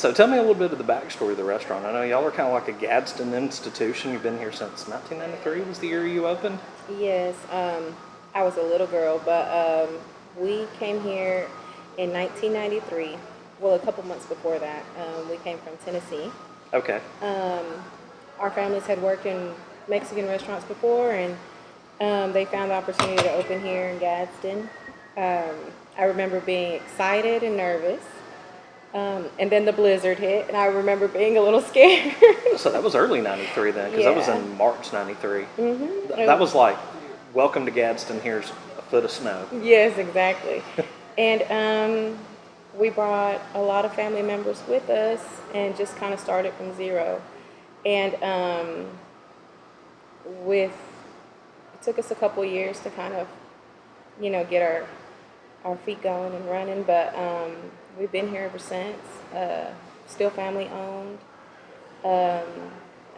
So tell me a little bit of the backstory of the restaurant. I know y'all are kind of like a Gadsden institution. You've been here since 1993 was the year you opened? Yes, I was a little girl, but we came here in 1993. Well, a couple months before that, we came from Tennessee. Okay. Our families had worked in Mexican restaurants before, and they found the opportunity to open here in Gadsden. I remember being excited and nervous. And then the blizzard hit, and I remember being a little scared. So that was early 93 then, because that was in March 93. Mm-hmm. That was like, welcome to Gadsden, here's a foot of snow. Yes, exactly. And we brought a lot of family members with us and just kind of started from zero. And it took us a couple of years to kind of, get our feet going and running, but we've been here ever since. Still family owned.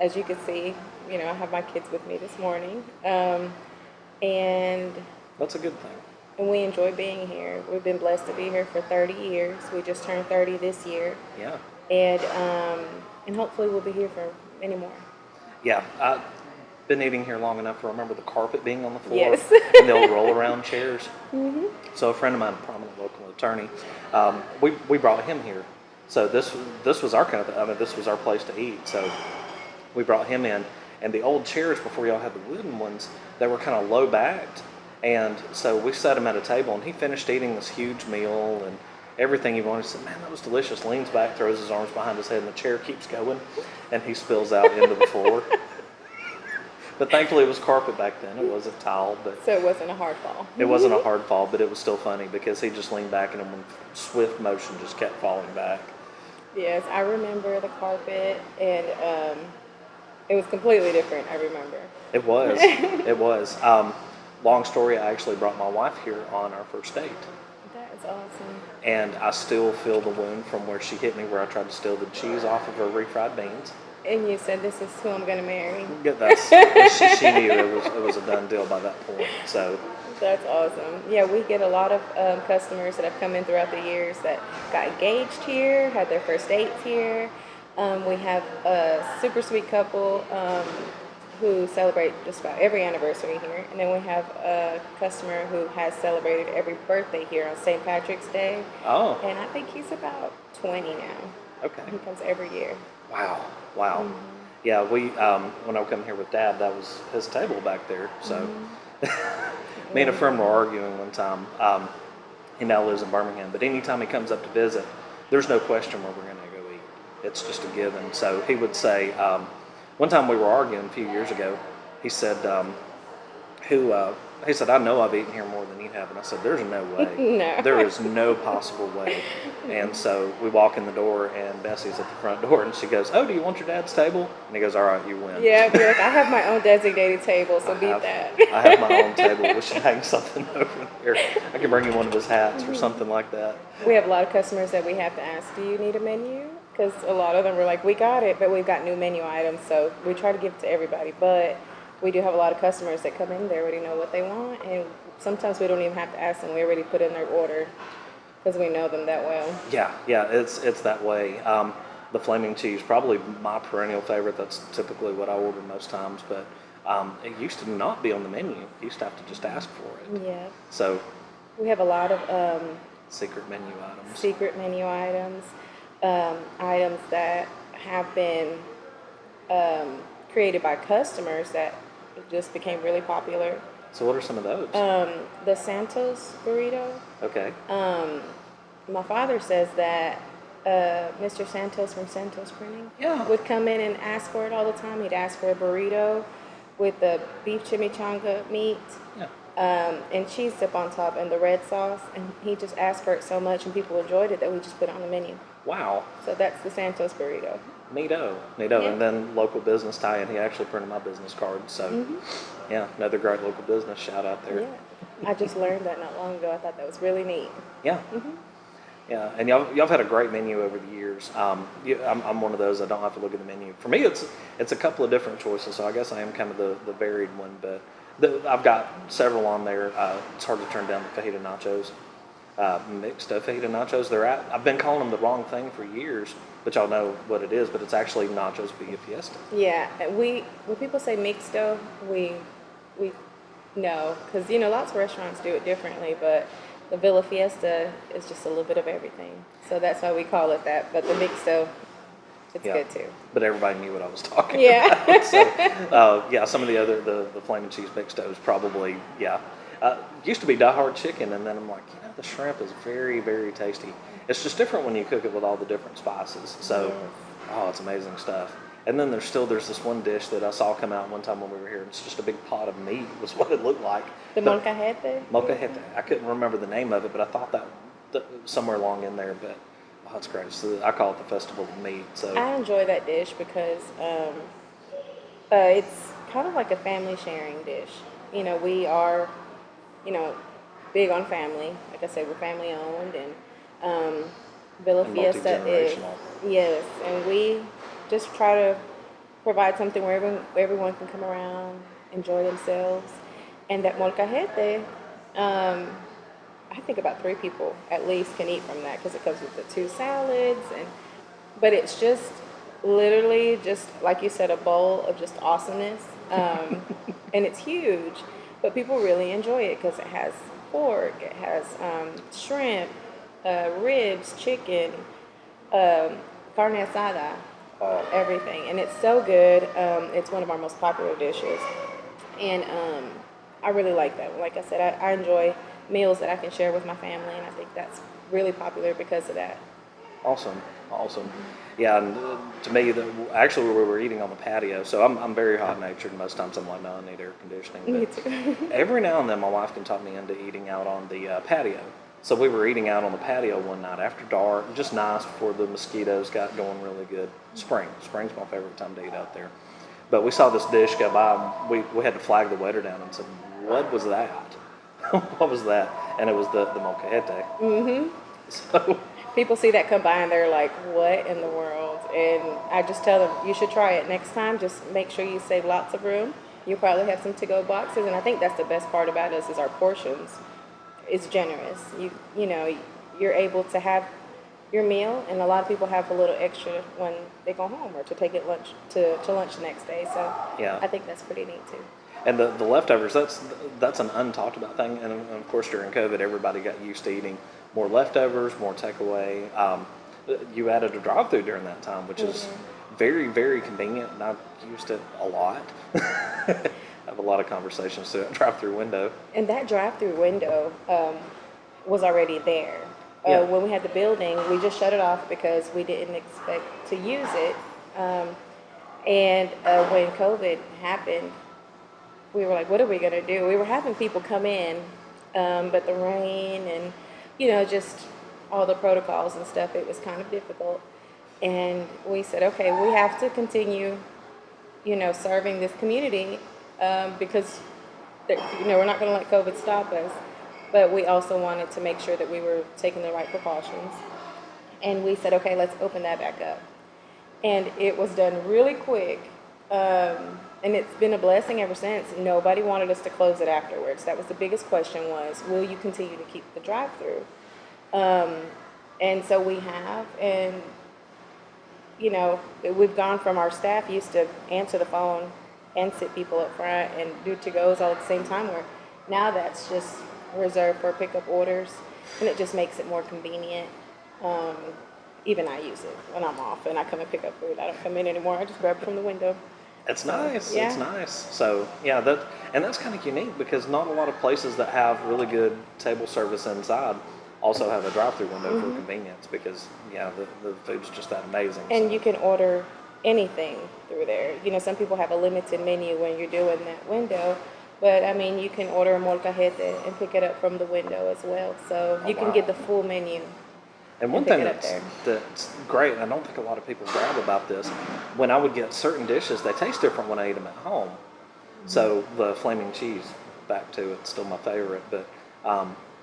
As you can see, I have my kids with me this morning. And that's a good thing. And we enjoy being here. We've been blessed to be here for 30 years. We just turned 30 this year. Yeah. And hopefully we'll be here for many more. Yeah. I've been eating here long enough to remember the carpet being on the floor. Yes. And the old roll-around chairs. Mm-hmm. So a friend of mine, a prominent local attorney, we brought him here. So this was our this was our place to eat. So we brought him in. And the old chairs before y'all had the wooden ones, they were kind of low backed. And so we sat him at a table, and he finished eating this huge meal and everything he wanted. He said, man, that was delicious. Leans back, throws his arms behind his head, and the chair keeps going, and he spills out into the floor. But thankfully, it was carpet back then. It wasn't tile. But so it wasn't a hard fall. It wasn't a hard fall, but it was still funny because he just leaned back, and in one swift motion just kept falling back. Yes, I remember the carpet, and it was completely different, I remember. It was. It was. Long story, I actually brought my wife here on our first date. That is awesome. And I still feel the wound from where she hit me, where I tried to steal the cheese off of her refried beans. And you said, this is who I'm going to marry. She knew it was a done deal by that point. So that's awesome. Yeah, we get a lot of customers that have come in throughout the years that got engaged here, had their first dates here. We have a super sweet couple who celebrate just about every anniversary here. And then we have a customer who has celebrated every birthday here on St. Patrick's Day. Oh. And I think he's about 20 now. Okay. He comes every year. Wow. Mm-hmm. Yeah, we when I would come here with Dad, that was his table back there. So me and a friend were arguing one time. He now lives in Birmingham, but anytime he comes up to visit, there's no question where we're going to go eat. It's just a given. So he would say, one time we were arguing a few years ago, he said, he said, I know I've eaten here more than you have. And I said, there's no way. No. There is no possible way. And so we walk in the door, and Bessie's at the front door, and she goes, oh, do you want your dad's table? And he goes, all right, you win. Yeah, be like, I have my own designated table, so beat that. I have my own table. We should hang something over there. I can bring you one of his hats or something like that. We have a lot of customers that we have to ask, do you need a menu? Because a lot of them were like, we got it, but we've got new menu items, so we try to give it to everybody. But we do have a lot of customers that come in, they already know what they want, and sometimes we don't even have to ask them. We already put in their order because we know them that well. Yeah, it's that way. The flaming cheese, probably my perennial favorite. That's typically what I order most times, but it used to not be on the menu. You used to have to just ask for it. Yeah. So we have a lot of secret menu items. Items that have been created by customers that just became really popular. So what are some of those? The Santos burrito. Okay. My father says that Mr. Santos from Santos Printing would come in and ask for it all the time. He'd ask for a burrito with the beef chimichanga meat and cheese dip on top and the red sauce. And he just asked for it so much, and people enjoyed it that we just put it on the menu. Wow. So that's the Santos burrito. Neato. Yeah. And then local business tie-in. He actually printed my business card. So, yeah, another great local business shout out there. Yeah. I just learned that not long ago. I thought that was really neat. Yeah. Mm-hmm. Yeah, and y'all have had a great menu over the years. I'm one of those that don't have to look at the menu. For me, it's a couple of different choices, so I guess I am kind of the varied one. But I've got several on there. It's hard to turn down the fajita nachos. mixed fajita nachos. I've been calling them the wrong thing for years, but y'all know what it is. But it's actually nachos Villa Fiesta. Yeah, when people say mixto, we know, because lots of restaurants do it differently, but the Villa Fiesta is just a little bit of everything, so that's why we call it that. But the mixto, it's good too. But everybody knew what I was talking Yeah. about. So, yeah, some of the other the flaming cheese mixtos probably used to be Die Hard chicken, and then I'm like, the shrimp is very, very tasty. It's just different when you cook it with all the different spices. So, it's amazing stuff. And then there's this one dish that I saw come out one time when we were here. It's just a big pot of meat was what it looked like. The molcajete? Molcajete. I couldn't remember the name of it, but I thought that somewhere along in there. But it's great. So I call it the Festival of Meat. So I enjoy that dish because it's kind of like a family sharing dish. We are, big on family. Like I said, we're family owned, and Villa Fiesta is, yes, and we just try to provide something where everyone can come around, enjoy themselves. And that molcajete, I think about 3 people at least can eat from that, because it comes with the 2 salads, but it's just literally just like you said, a bowl of just awesomeness, and it's huge, but people really enjoy it because it has pork, it has shrimp, ribs, chicken, carne asada, everything, and it's so good. It's one of our most popular dishes, and I really like that. Like I said, I enjoy meals that I can share with my family, and I think that's really popular because of that. Awesome. Yeah, and to me, actually we were eating on the patio, so I'm very hot-natured. Most times I'm like, no, I need air conditioning. Me But too. every now and then my wife can talk me into eating out on the patio. So we were eating out on the patio one night after dark, just nice before the mosquitoes got going really good. Spring's my favorite time to eat out there. But we saw this dish go by, and we had to flag the waiter down and said, what was that? What was that? And it was the molcajete. Mm-hmm. So People see that come by and they're like, what in the world? And I just tell them, you should try it next time. Just make sure you save lots of room. You'll probably have some to-go boxes, and I think that's the best part about us is our portions. It's generous. You're able to have your meal, and a lot of people have a little extra when they go home or to take it lunch to lunch the next day. So yeah. I think that's pretty neat too. And the leftovers, that's an untalked about thing. And of course, during COVID, everybody got used to eating more leftovers, more takeaway. You added a drive-through during that time, which is very, very convenient, and I've used it a lot. I have a lot of conversations through that drive-through window. And that drive-through window was already there. When we had the building, we just shut it off because we didn't expect to use it. And when COVID happened, we were like, what are we going to do? We were having people come in, but the rain and, just all the protocols and stuff, it was kind of difficult. And we said, okay, we have to continue, serving this community because, we're not going to let COVID stop us. But we also wanted to make sure that we were taking the right precautions. And we said, okay, let's open that back up. And it was done really quick. And it's been a blessing ever since. Nobody wanted us to close it afterwards. That was the biggest question was, will you continue to keep the drive-through? And so we have, and, we've gone from our staff used to answer the phone and sit people up front and do to-goes all at the same time, where now that's just reserved for pickup orders, and it just makes it more convenient. Even I use it when I'm off and I come and pick up food. I don't come in anymore. I just grab it from the window. It's nice. Yeah. It's nice. So yeah, that's kind of unique because not a lot of places that have really good table service inside also have a drive-through window for convenience because the food's just that amazing. And you can order anything through there. Some people have a limited menu when you're doing that window, but I mean you can order a molcajete and pick it up from the window as well. So you can get the full menu. And one thing that's great, and I don't think a lot of people grab about this, when I would get certain dishes, they taste different when I eat them at home. So the flaming cheese, back to it's still my favorite, but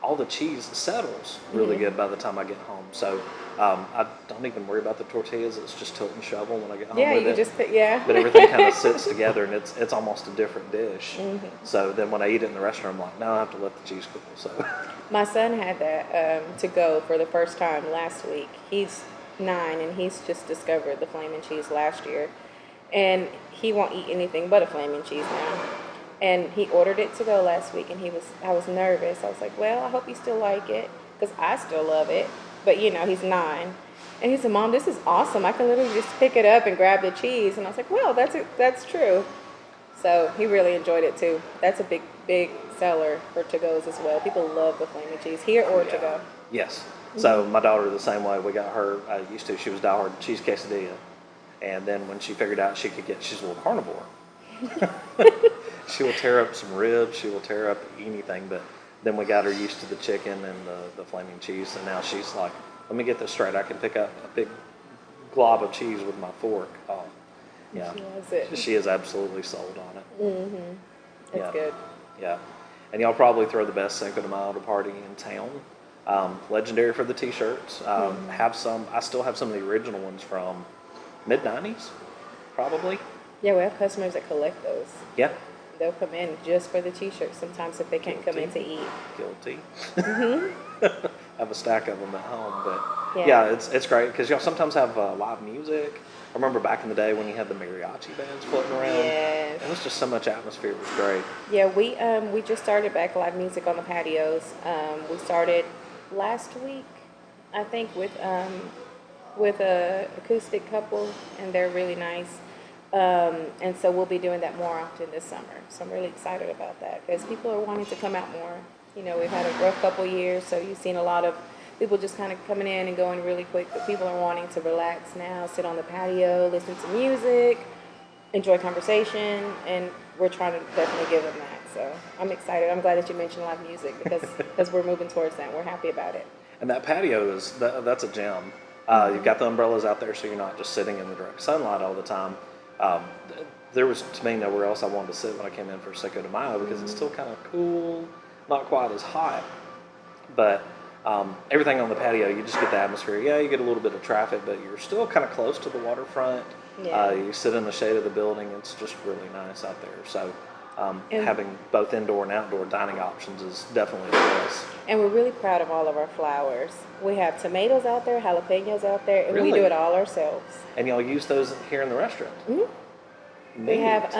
all the cheese settles really good by the time I get home. So I don't even worry about the tortillas. It's just tilt and shovel when I get home Yeah, with you it. just put, yeah. But everything kind of sits together, and it's almost a different dish. So then when I eat it in the restaurant, I'm like, no, I have to let the cheese cool. So My son had that to go for the first time last week. He's 9, and he's just discovered the flaming cheese last year. And he won't eat anything but a flaming cheese now. And he ordered it to go last week, and I was nervous. I was like, well, I hope you still like it, because I still love it. But, you know, he's 9. And he said, Mom, this is awesome. I can literally just pick it up and grab the cheese. And I was like, well, that's true. So he really enjoyed it, too. That's a big, big seller for to-goes as well. People love the flaming cheese, here or to-go. yes. So my daughter the same way. We got her. She was diehard cheese quesadilla, and then when she figured out she's a little carnivore. She will tear up some ribs. She will tear up anything. But then we got her used to the chicken and the flaming cheese, and now she's like, let me get this straight. I can pick up a big glob of cheese with my fork. Oh, yeah. She loves it. She is absolutely sold on it. It's good. Yeah. And y'all probably throw the best Cinco de Mayo party in town. Legendary for the t-shirts. I still have some of the original ones from mid-90s, probably. Yeah, we have customers that collect those. Yeah. They'll come in just for the t-shirts sometimes if they can't come in to eat. Guilty. I have a stack of them at home, but Yeah. it's great because y'all sometimes have live music. I remember back in the day when you had the mariachi bands floating around. Yes. It was just so much atmosphere. It was great. Yeah, we just started back live music on the patios. We started last week, I think, with a acoustic couple, and they're really nice. And so we'll be doing that more often this summer. So I'm really excited about that because people are wanting to come out more. You know, we've had a rough couple years, so you've seen a lot of people just kind of coming in and going really quick, but people are wanting to relax now, sit on the patio, listen to music, enjoy conversation, and we're trying to definitely give them that. So I'm excited. I'm glad that you mentioned live music because we're moving towards that. We're happy about it. And that patio that's a gem. You've got the umbrellas out there, so you're not just sitting in the direct sunlight all the time. There was, to me, nowhere else I wanted to sit when I came in for Cinco de Mayo because it's still kind of cool, not quite as hot, but everything on the patio, you just get the atmosphere. Yeah, you get a little bit of traffic, but you're still kind of close to the waterfront. Yeah. You sit in the shade of the building. It's just really nice out there. So And- having both indoor and outdoor dining options is definitely a plus. And we're really proud of all of our flowers. We have tomatoes out there, jalapenos out there, and we Really? do it all ourselves. And y'all use those here in the restaurant? Mm-hmm. We have,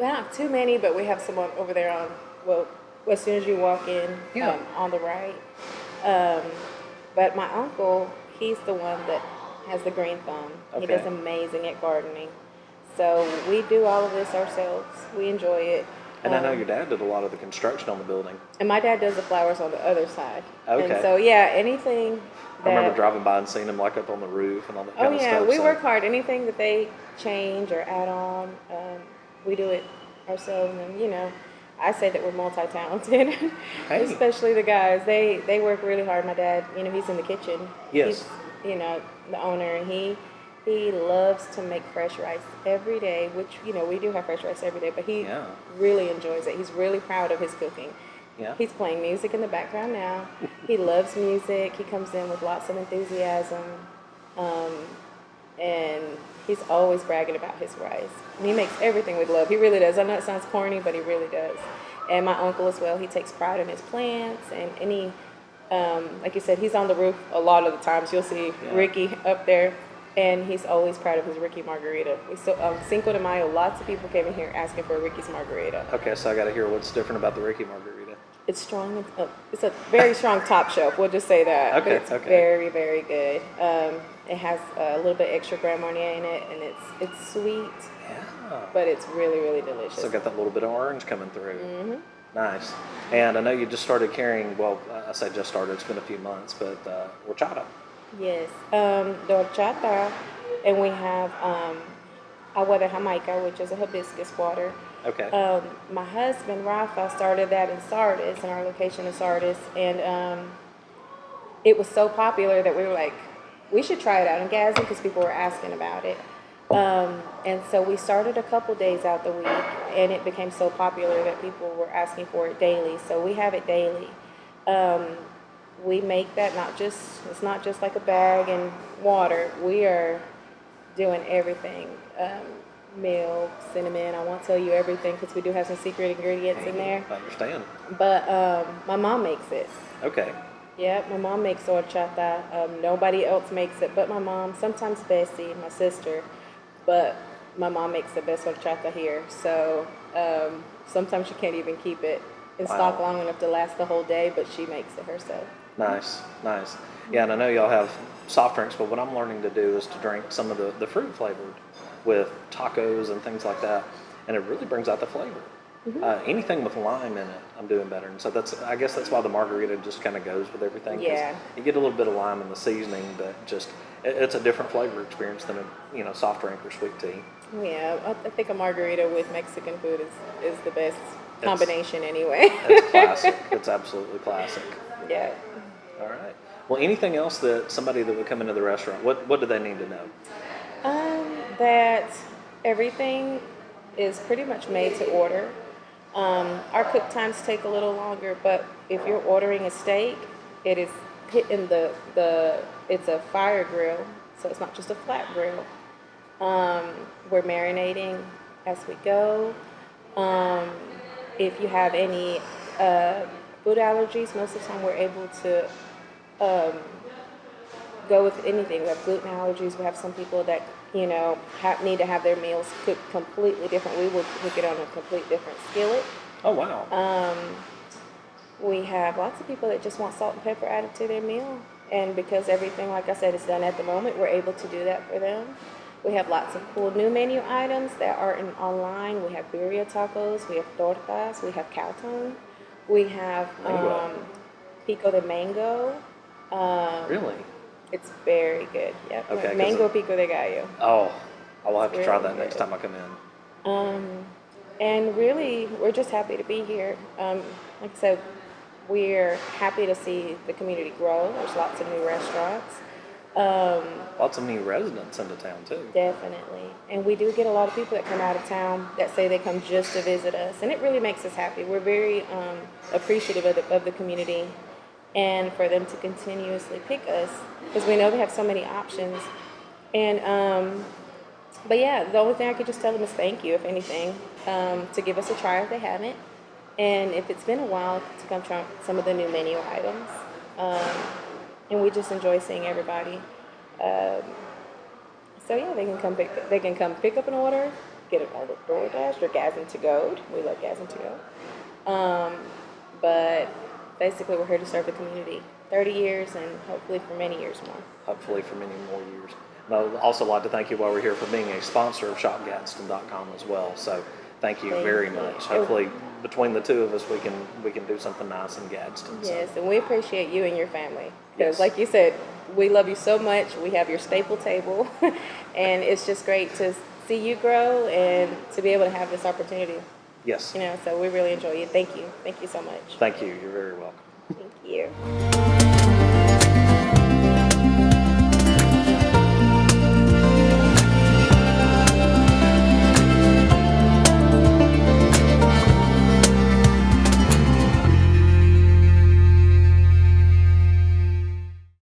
not too many, but we have some over there on, well, as soon as you walk in, Yeah. on the right. But my uncle, he's the one that has the green thumb. He Okay. does amazing at gardening. So we do all of this ourselves. We enjoy it. And I know your dad did a lot of the construction on the building. And my dad does the flowers on the other side. Okay. And so, yeah, anything I remember that- driving by and seeing him like up on the roof and all that Oh kind of yeah, stuff. we so- work hard. Anything that they change or add on, we do it ourselves. And you know, I say that we're multi-talented, Hey. especially the guys. They work really hard. My dad, you know, he's in the kitchen. Yes. He's, you know, the owner, and he loves to make fresh rice every day. Which, you know, we do have fresh rice every day, but he Yeah. really enjoys it. He's really proud of his cooking. Yeah. He's playing music in the background now. He loves music. He comes in with lots of enthusiasm. And he's always bragging about his rice. And he makes everything with love. He really does. I know it sounds corny, but he really does. And my uncle as well, he takes pride in his plants. And he, like you said, he's on the roof a lot of the times. You'll see Ricky up there. And he's always proud of his Ricky margarita. Cinco de Mayo, lots of people came in here asking for a Ricky's margarita. Okay, so I got to hear what's different about the Ricky margarita. It's strong. It's a very strong top shelf. We'll just say that. Okay, But it's okay. very, very good. It has a little bit extra Grand Marnier in it, and it's sweet, Yeah. but it's really, really delicious. So got that little bit of orange coming through. Nice. And I know you just started carrying, well, I say just started, it's been a few months, but horchata. Yes, the horchata, and we have agua de Jamaica, which is a hibiscus water. Okay. My husband, Rafa, started that in Sardis, in our location in Sardis, and it was so popular that we were like, we should try it out in Gadsden because people were asking about it. And so we started a couple days out the week, and it became so popular that people were asking for it daily. So we have it daily. We make that it's not just like a bag and water. We are doing everything. Milk, cinnamon, I won't tell you everything because we do have some secret ingredients in there. I understand. But my mom makes it. Okay. Yeah, my mom makes horchata. Nobody else makes it but my mom. Sometimes Bessie, my sister. But my mom makes the best horchata here. So sometimes she can't even keep it in stock long enough to last the whole day, but she makes it herself. Nice, nice. Yeah, and I know y'all have soft drinks, but what I'm learning to do is to drink some of the fruit flavored with tacos and things like that, and it really brings out the flavor. Anything with lime in it, I'm doing better, and so I guess that's why the margarita just kind of goes with everything. Yeah. You get a little bit of lime in the seasoning, but it's a different flavor experience than a soft drink or sweet tea. Yeah, I think a margarita with Mexican food is the best combination anyway. It's classic. It's absolutely classic. Yeah. All right. Well, anything else that somebody that would come into the restaurant, what do they need to know? That everything is pretty much made to order. Our cook times take a little longer, but if you're ordering a steak, it is hitting it's a fire grill, so it's not just a flat grill. We're marinating as we go. If you have any food allergies, most of the time we're able to go with anything. We have gluten allergies. We have some people that need to have their meals cooked completely different. We will cook it on a completely different skillet. Oh, wow. We have lots of people that just want salt and pepper added to their meal. And because everything, like I said, is done at the moment, we're able to do that for them. We have lots of cool new menu items that are online. We have birria tacos. We have tortas. We have cow tongue. We have pico de mango. Really? It's very good. Yep. Okay, Mango pico de gallo. Oh, I will have to try really that next good. time I come in. And really, we're just happy to be here. Like I said, we're happy to see the community grow. There's lots of new restaurants. Lots of new residents into town, too. Definitely. And we do get a lot of people that come out of town that say they come just to visit us. And it really makes us happy. We're very appreciative of the community and for them to continuously pick us because we know they have so many options. And but yeah, the only thing I could just tell them is thank you, if anything, to give us a try if they haven't. And if it's been a while, to come try some of the new menu items. And we just enjoy seeing everybody. So yeah, they can come pick up an order, get an order DoorDash or Gadsden to go. We love Gadsden to go. But basically, we're here to serve the community. 30 years and hopefully for many years more. Hopefully for many more years. And I'd also like to thank you while we're here for being a sponsor of ShopGadsden.com as well. So thank you very much. Hopefully between the two of us we can do something nice in Gadsden. Yes, and we appreciate you and your family. Because Yes. like you said, we love you so much. We have your staple table. And it's just great to see you grow and to be able to have this opportunity. Yes. So we really enjoy you. Thank you. Thank you so much. Thank you. You're very welcome. Thank you.